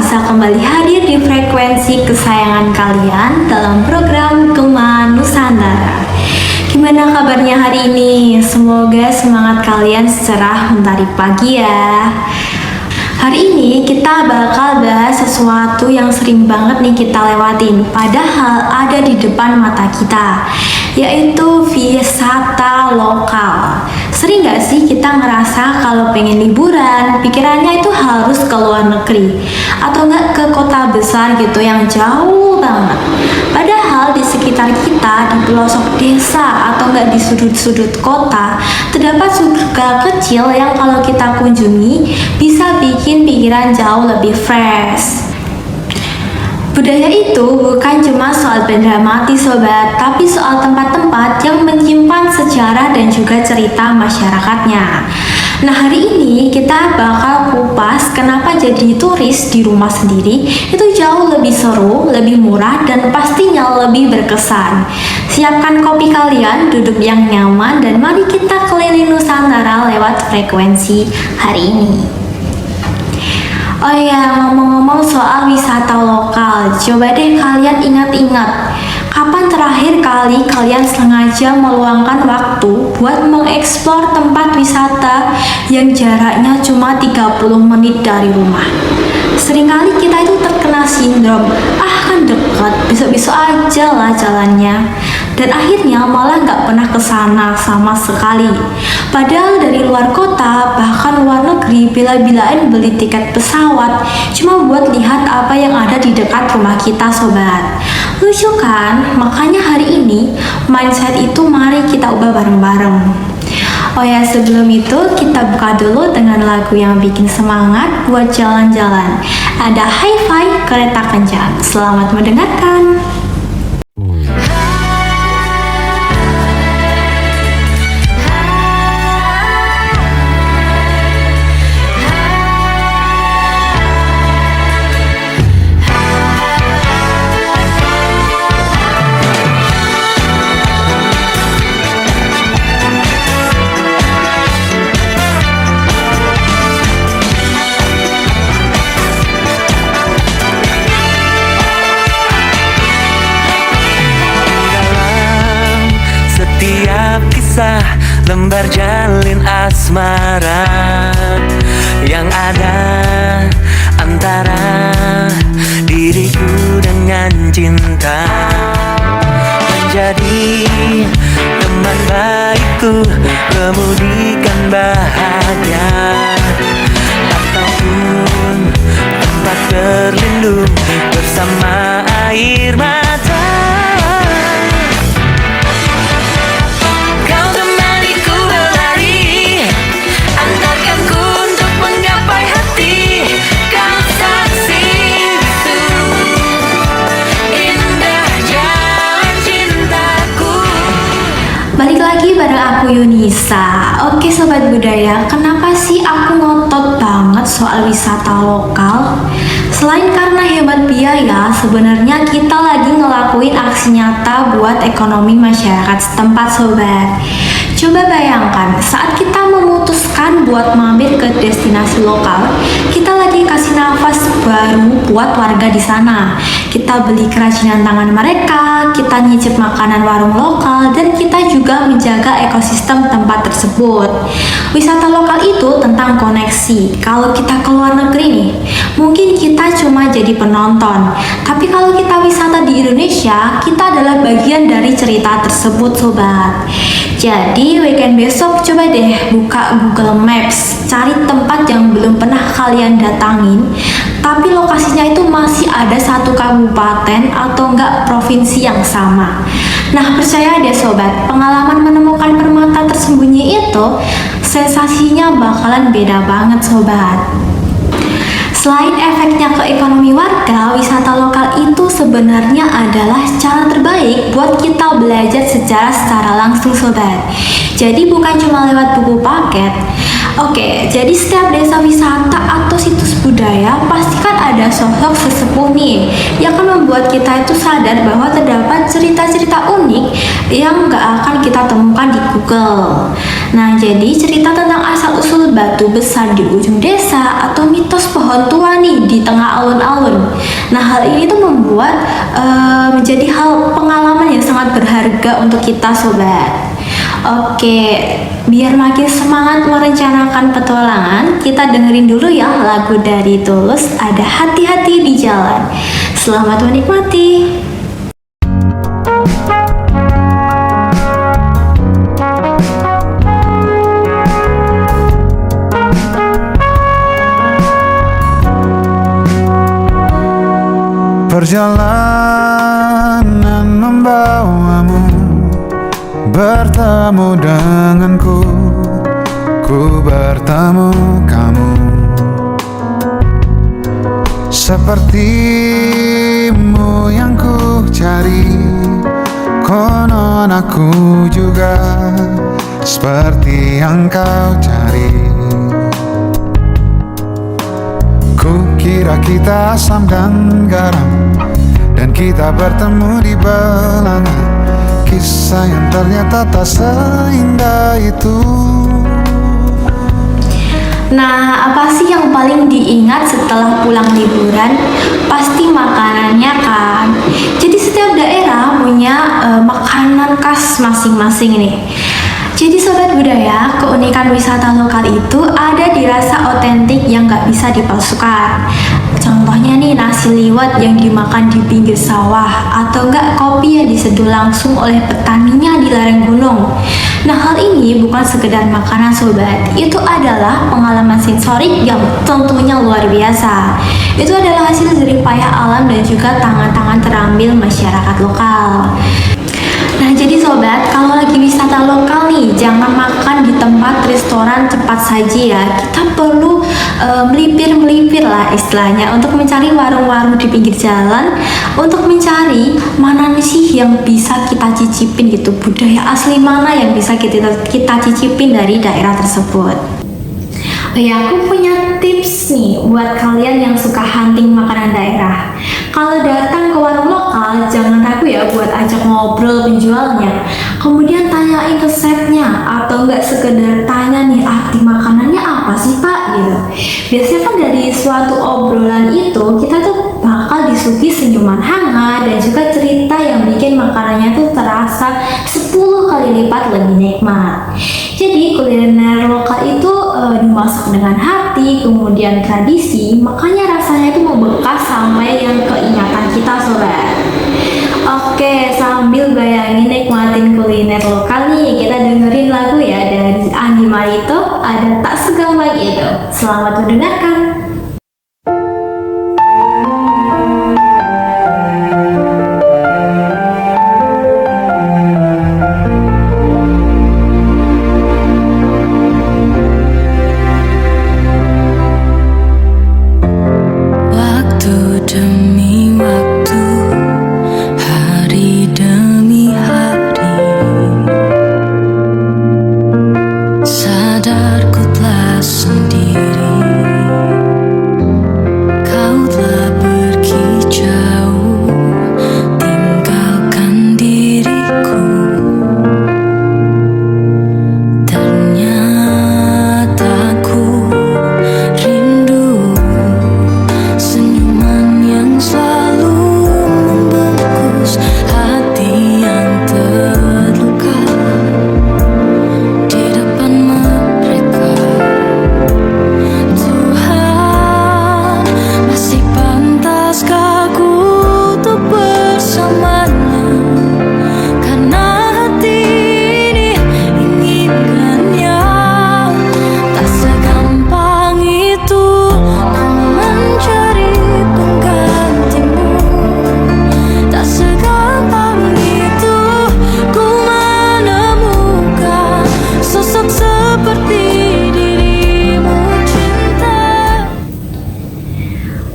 bisa kembali hadir di frekuensi kesayangan kalian dalam program Gema Nusantara. Gimana kabarnya hari ini? Semoga semangat kalian secerah mentari pagi ya. Hari ini kita bakal bahas sesuatu yang sering banget nih kita lewatin, padahal ada di depan mata kita, yaitu wisata lokal. Sering gak sih kita ngerasa kalau pengen liburan, pikirannya itu harus ke luar negeri atau enggak ke kota besar gitu yang jauh banget. Padahal di sekitar kita, di pelosok desa atau enggak di sudut-sudut kota, terdapat surga kecil yang kalau kita kunjungi bisa bikin pikiran jauh lebih fresh. Budaya itu bukan cuma soal benda mati sobat, tapi soal tempat-tempat yang menyimpan sejarah dan juga cerita masyarakatnya. Nah, hari ini kita bakal kupas kenapa jadi turis di rumah sendiri itu jauh lebih seru, lebih murah, dan pastinya lebih berkesan. Siapkan kopi kalian, duduk yang nyaman, dan mari kita keliling Nusantara lewat frekuensi hari ini. Oh ya, ngomong-ngomong soal wisata lokal, coba deh kalian ingat-ingat, kapan terakhir kali kalian sengaja meluangkan waktu buat mengeksplor tempat wisata yang jaraknya cuma 30 menit dari rumah? Seringkali kita itu terkena sindrom, kan dekat, besok-besok aja lah jalannya. Dan akhirnya malah nggak pernah kesana sama sekali. Padahal dari luar kota, bahkan luar negeri, bila-bilain beli tiket pesawat cuma buat lihat apa yang ada di dekat rumah kita sobat. Lucu kan? Makanya hari ini mindset itu mari kita ubah bareng-bareng. Oh ya, sebelum itu kita buka dulu dengan lagu yang bikin semangat buat jalan-jalan. Ada Hi-Fi Kereta Kencang. Selamat mendengarkan. Lembar jalin asmara yang ada antara diriku dengan cinta, menjadi teman baikku, kemudikan bahagia, ataupun tempat berlindung bersama air mata. Balik lagi bareng aku Yunisa. Oke sobat budaya, kenapa sih aku ngotot banget soal wisata lokal? Selain karena hemat biaya, sebenarnya kita lagi ngelakuin aksi nyata buat ekonomi masyarakat setempat sobat. Coba bayangkan, saat kita memutuskan buat mampir ke destinasi lokal, kita lagi kasih nafas baru buat warga di sana. Kita beli kerajinan tangan mereka, kita nyicip makanan warung lokal, dan kita juga menjaga ekosistem tempat tersebut. Wisata lokal itu tentang koneksi. Kalau kita ke luar negeri nih, mungkin kita cuma jadi penonton. Tapi kalau kita wisata di Indonesia, kita adalah bagian dari cerita tersebut sobat. Jadi weekend besok coba deh buka Google Maps, cari tempat yang belum pernah kalian datangin, tapi lokasinya itu masih ada satu kabupaten atau enggak provinsi yang sama. Nah percaya deh sobat, pengalaman menemukan permata tersembunyi itu sensasinya bakalan beda banget sobat. Selain efeknya ke ekonomi warga, wisata lokal itu sebenarnya adalah cara terbaik buat kita belajar sejarah secara langsung sobat. Jadi bukan cuma lewat buku paket, Oke, jadi setiap desa wisata atau situs budaya pastikan ada sosok sesepuh nih yang akan membuat kita itu sadar bahwa terdapat cerita-cerita unik yang nggak akan kita temukan di Google. Nah, jadi cerita tentang asal-usul batu besar di ujung desa atau mitos pohon tua nih di tengah alun-alun. Nah, hal ini tuh membuat menjadi hal pengalaman yang sangat berharga untuk kita sobat. Oke, biar makin semangat merencanakan petualangan, kita dengerin dulu ya lagu dari Tulus, ada Hati-Hati di Jalan. Selamat menikmati. Perjalanan membawamu bertemu denganku, ku bertemu kamu. Sepertimu yang ku cari, konon aku juga seperti yang kau cari. Kukira kita asam dan garam, dan kita bertemu di belanga. Kisah yang ternyata tak seindah itu. Nah, apa sih yang paling diingat setelah pulang liburan? Pasti makanannya kan. Jadi setiap daerah punya makanan khas masing-masing nih. Jadi sobat budaya, keunikan wisata lokal itu ada di rasa otentik yang nggak bisa dipalsukan. Contohnya nih nasi liwet yang dimakan di pinggir sawah, atau enggak kopi yang diseduh langsung oleh petaninya di lereng gunung. Nah, hal ini bukan sekedar makanan sobat, itu adalah pengalaman sensorik yang tentunya luar biasa. Itu adalah hasil jerih payah alam dan juga tangan-tangan terambil masyarakat lokal. Nah, jadi sobat, kalau lagi wisata lokal nih, jangan makan di tempat restoran cepat saji ya. Kita perlu melipir-melipir lah istilahnya untuk mencari warung-warung di pinggir jalan, untuk mencari mana sih yang bisa kita cicipin gitu, budaya asli mana yang bisa kita cicipin dari daerah tersebut. Oh ya, aku punya tips nih buat kalian yang suka hunting makanan daerah. Kalau datang ke warung lokal, jangan ragu ya buat ajak ngobrol penjualnya. Kemudian tanyain resepnya, atau enggak sekedar tanya nih arti makanannya apa sih Pak gitu. Biasanya kan dari suatu obrolan itu kita tuh bakal disuguhi senyuman hangat dan juga cerita yang bikin makanannya tuh terasa 10 kali lipat lebih nikmat. Jadi kuliner lokal itu dimasak dengan hati, kemudian tradisi, makanya rasanya itu membekas sampai yang keingatan kita sobat. Oke, sambil bayangin nikmatin kuliner lokal nih, kita dengerin lagu ya dari Andi Marito, ada Tak Segampang Itu. Selamat mendengarkan.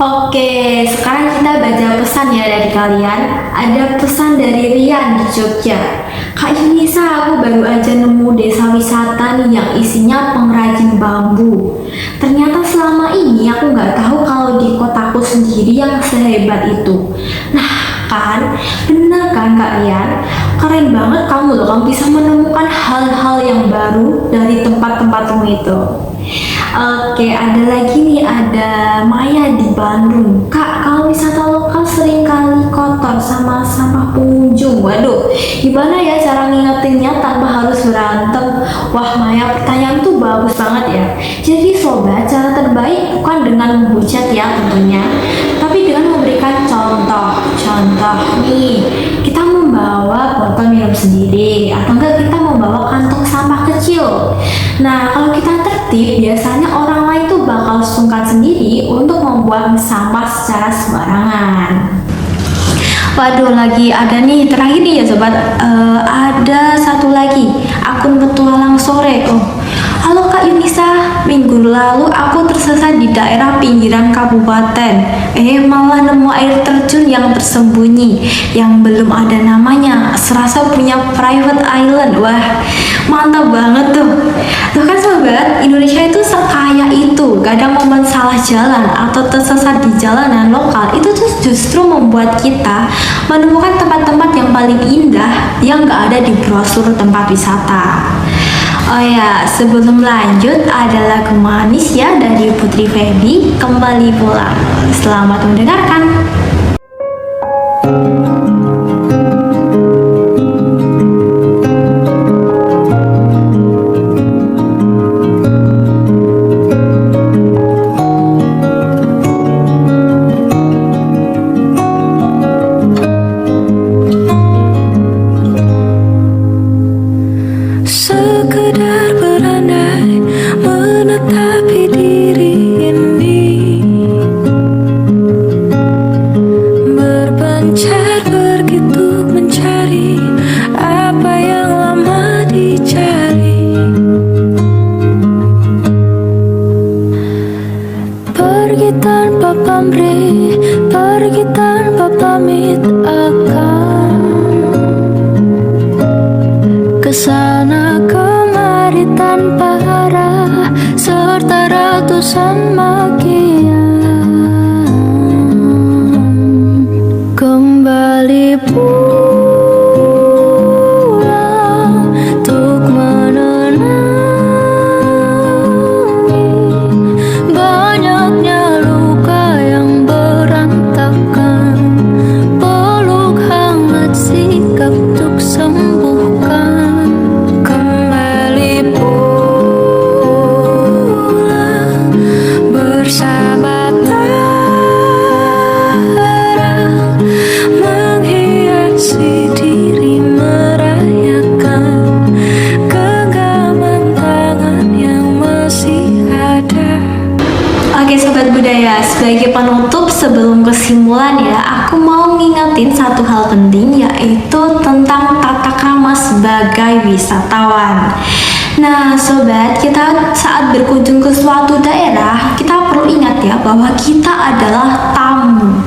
Oke, sekarang kita baca pesan ya dari kalian. Ada pesan dari Rian di Jogja. Kak Yunisa, aku baru aja nemu desa wisata nih yang isinya pengrajin bambu. Ternyata selama ini aku nggak tahu kalau di kotaku sendiri yang sehebat itu. Nah kan, bener kan Kak Rian? Keren banget kamu loh, kamu bisa menemukan hal-hal yang baru dari tempat-tempatmu itu. Oke, ada lagi nih, ada Maya di Bandung. Kak, kalau wisata lokal sering kali kotor sama sampah pengunjung. Waduh, gimana ya cara ngingetinnya tanpa harus berantem? Wah Maya, pertanyaan tuh bagus banget ya. Jadi sobat, cara terbaik bukan dengan menghujat ya tentunya, tapi dengan memberikan contoh. Contoh nih, kita membawa botol minum sendiri, atau enggak kita membawa kantong sampah kecil. Nah, kalau kita tertib, biasanya orang lain tuh bakal sungkan sendiri untuk membuang sampah secara sembarangan. Waduh, lagi ada nih, terakhir nih ya sobat, ada satu lagi, akun petualang sore. Halo Kak Yunisa, minggu lalu aku tersesat di daerah pinggiran kabupaten. Malah nemu air terjun yang tersembunyi, yang belum ada namanya. Serasa punya private island. Wah, mantap banget tuh. Tuh kan sobat, Indonesia itu sekaya itu. Kadang momen salah jalan atau tersesat di jalanan lokal itu tuh justru membuat kita menemukan tempat-tempat yang paling indah yang gak ada di brosur tempat wisata. Oh ya, sebelum lanjut ada lagu manis ya dari Putri Feby, Kembali Pulang. Selamat mendengarkan. Sekedar berandai menetapi diri ini, berpencar begitu mencari apa yang lama dicari. Pergi tanpa pamrih, pergi tanpa pamit, akan kesana kemari tanpa arah serta ratusan makian. Kembali pulang untuk menenangi banyaknya luka yang berantakan. Peluk hangat sikap untuk sembuhkan. Bersama tarah menghiasi diri, merayakan genggaman tangan yang masih ada. Oke sobat budaya, sebagai penutup sebelum kesimpulan ya, aku mau ngingetin satu hal penting, yaitu tentang tata krama sebagai wisatawan. Nah sobat, kita saat berkunjung ke suatu daerah, kita perlu ingat ya bahwa kita adalah tamu.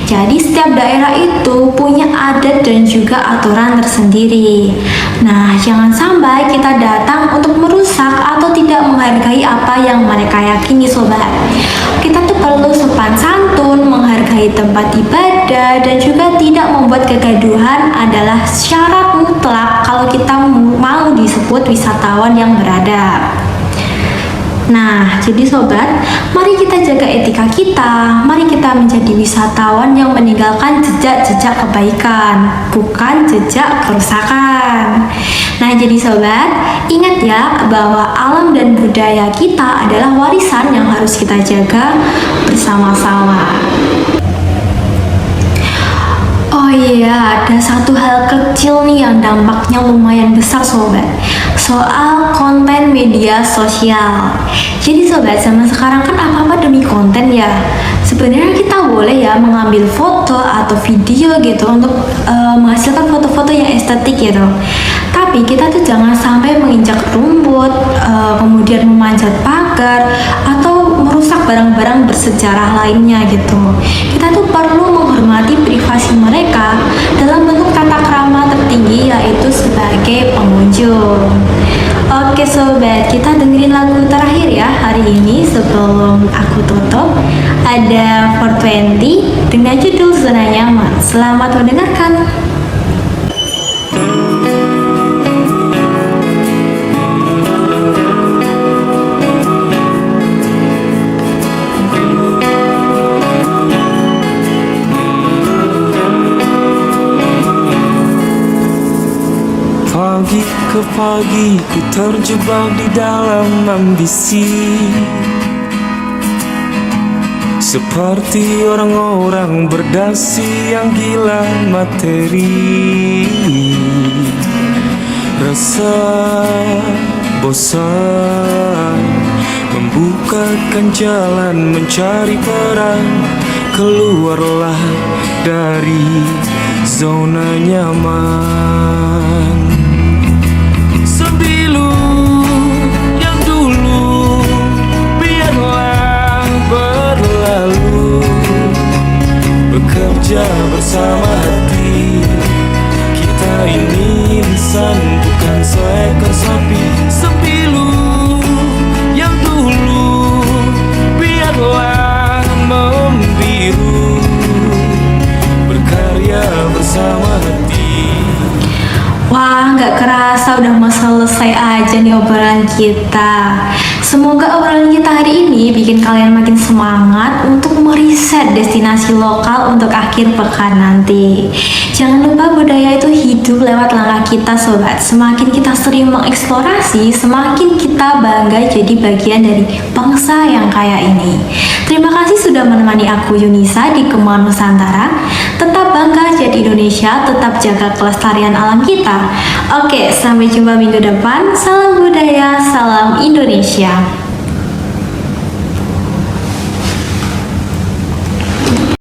Jadi setiap daerah itu punya adat dan juga aturan tersendiri. Nah, jangan sampai kita datang untuk merusak atau tidak menghargai apa yang mereka yakini sobat. Kita tuh perlu sopan santun, menghargai tempat ibadah, dan juga tidak membuat kegaduhan adalah syarat mutlak kalau kita mau disebut wisatawan yang beradab. Nah, jadi sobat, mari kita jaga etika kita, mari kita menjadi wisatawan yang meninggalkan jejak-jejak kebaikan, bukan jejak kerusakan. Nah, jadi sobat, ingat ya bahwa alam dan budaya kita adalah warisan yang harus kita jaga bersama-sama. Oh iya, ada satu hal kecil nih yang dampaknya lumayan besar sobat, soal konten media sosial. Jadi sobat, zaman sekarang kan apa-apa demi konten ya. Sebenarnya kita boleh ya mengambil foto atau video gitu untuk menghasilkan foto-foto yang estetik gitu. Tapi kita tuh jangan sampai menginjak rumput, kemudian memanjat pagar, atau merusak barang-barang bersejarah lainnya gitu. Kita tuh perlu menghormati privasi mereka dalam bentuk tata krama tertinggi, yaitu Oke sobat, kita dengerin lagu terakhir ya hari ini sebelum aku tutup. Ada 420 dengan judul Zona Nyaman. Selamat mendengarkan. Pagi ke pagi ku terjebak di dalam ambisi, seperti orang-orang berdasi yang gila materi. Rasa bosan membukakan jalan mencari peran. Keluarlah dari zona nyaman. Sembilu yang dulu biarlah berlalu, bekerja bersama hati. Kita ini insan bukan seekor sapi. Sembilu yang dulu biarlah membiru, berkarya bersama hati. Wah, nggak kerasa udah mau selesai aja nih obrolan kita. Semoga obrolan kita hari ini bikin kalian makin semangat untuk meriset destinasi lokal untuk akhir pekan nanti. Jangan lupa budaya itu hidup lewat langkah kita sobat. Semakin kita sering mengeksplorasi, semakin kita bangga jadi bagian dari bangsa yang kaya ini. Terima kasih sudah menemani aku Yunisa di Kemah Nusantara. Tetap bangga jadi Indonesia, tetap jaga kelestarian alam kita. Oke, sampai jumpa minggu depan. Salam budaya, salam Indonesia.